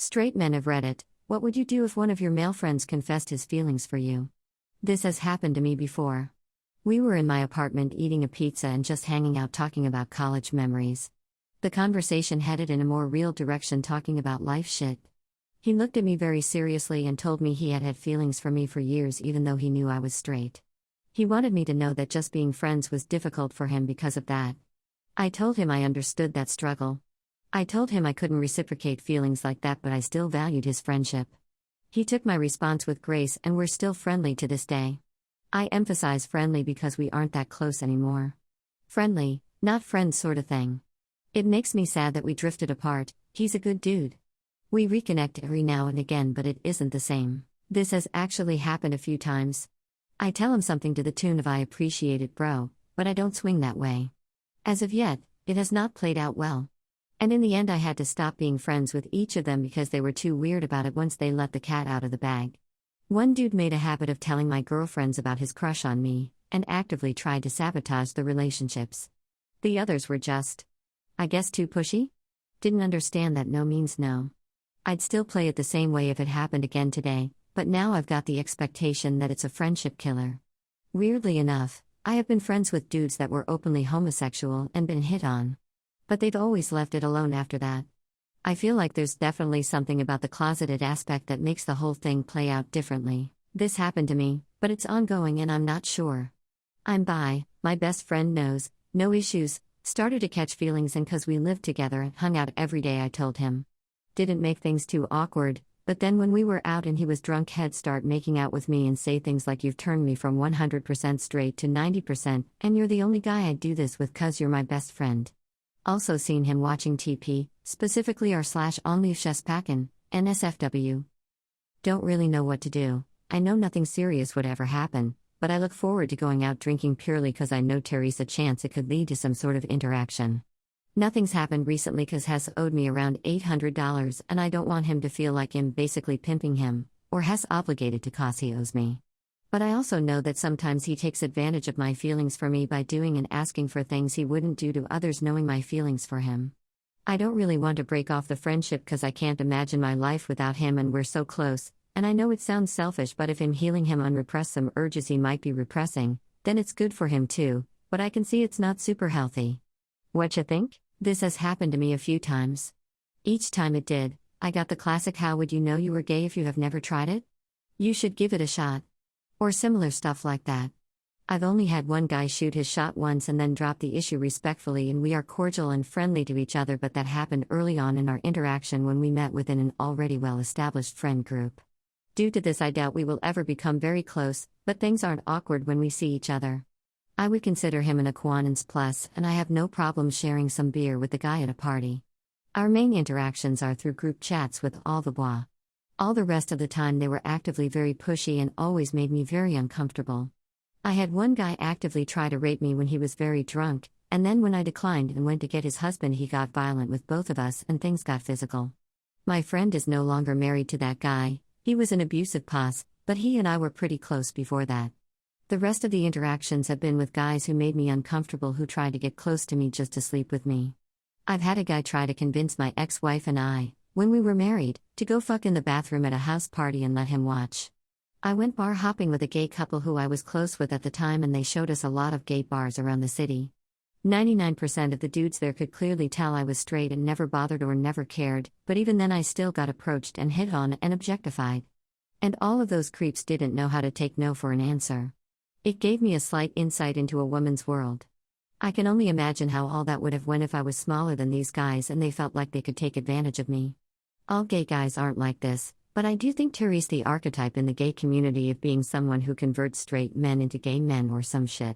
Straight men have read it. What would you do if one of your male friends confessed his feelings for you? This has happened to me before. We were in my apartment eating a pizza and just hanging out talking about college memories. The conversation headed in a more real direction, talking about life shit. He looked at me very seriously and told me he had had feelings for me for years even though he knew I was straight. He wanted me to know that just being friends was difficult for him because of that. I told him I understood that struggle. I told him I couldn't reciprocate feelings like that, but I still valued his friendship. He took my response with grace and we're still friendly to this day. I emphasize friendly because we aren't that close anymore. Friendly, not friends sort of thing. It makes me sad that we drifted apart. He's a good dude. We reconnect every now and again, but it isn't the same. This has actually happened a few times. I tell him something to the tune of "I appreciate it, bro," but I don't swing that way. As of yet, it has not played out well. And in the end I had to stop being friends with each of them because they were too weird about it once they let the cat out of the bag. One dude made a habit of telling my girlfriends about his crush on me, and actively tried to sabotage the relationships. The others were just, I guess, too pushy? Didn't understand that no means no. I'd still play it the same way if it happened again today, but now I've got the expectation that it's a friendship killer. Weirdly enough, I have been friends with dudes that were openly homosexual and been hit on. But they've always left it alone after that. I feel like there's definitely something about the closeted aspect that makes the whole thing play out differently. This happened to me, but it's ongoing and I'm not sure. I'm bi, my best friend knows, no issues, started to catch feelings, and 'cause we lived together and hung out every day I told him. Didn't make things too awkward, but then when we were out and he was drunk, he'd start making out with me and say things like, "You've turned me from 100% straight to 90%, and you're the only guy I'd do this with 'cause you're my best friend." Also seen him watching TP, specifically r/onlyfshespacken, NSFW. Don't really know what to do. I know nothing serious would ever happen, but I look forward to going out drinking purely 'cause I know there's a chance it could lead to some sort of interaction. Nothing's happened recently 'cause Hess owed me around $800 and I don't want him to feel like I'm basically pimping him, or Hess obligated to 'cause he owes me. But I also know that sometimes he takes advantage of my feelings for me by doing and asking for things he wouldn't do to others, knowing my feelings for him. I don't really want to break off the friendship 'cause I can't imagine my life without him and we're so close, and I know it sounds selfish, but if I'm healing him unrepress some urges he might be repressing, then it's good for him too, but I can see it's not super healthy. Whatcha think? This has happened to me a few times. Each time it did, I got the classic "how would you know you were gay if you have never tried it? You should give it a shot." Or similar stuff like that. I've only had one guy shoot his shot once and then drop the issue respectfully, and we are cordial and friendly to each other, but that happened early on in our interaction when we met within an already well-established friend group. Due to this, I doubt we will ever become very close, but things aren't awkward when we see each other. I would consider him an acquaintance plus, and I have no problem sharing some beer with the guy at a party. Our main interactions are through group chats with all the blah. All the rest of the time they were actively very pushy and always made me very uncomfortable. I had one guy actively try to rape me when he was very drunk, and then when I declined and went to get his husband, he got violent with both of us and things got physical. My friend is no longer married to that guy. He was an abusive pos, but he and I were pretty close before that. The rest of the interactions have been with guys who made me uncomfortable, who tried to get close to me just to sleep with me. I've had a guy try to convince my ex-wife and I, when we were married, to go fuck in the bathroom at a house party and let him watch. I went bar hopping with a gay couple who I was close with at the time, and they showed us a lot of gay bars around the city. 99% of the dudes there could clearly tell I was straight and never bothered or never cared, but even then I still got approached and hit on and objectified. And all of those creeps didn't know how to take no for an answer. It gave me a slight insight into a woman's world. I can only imagine how all that would have went if I was smaller than these guys and they felt like they could take advantage of me. All gay guys aren't like this, but I do think Terry's the archetype in the gay community of being someone who converts straight men into gay men or some shit.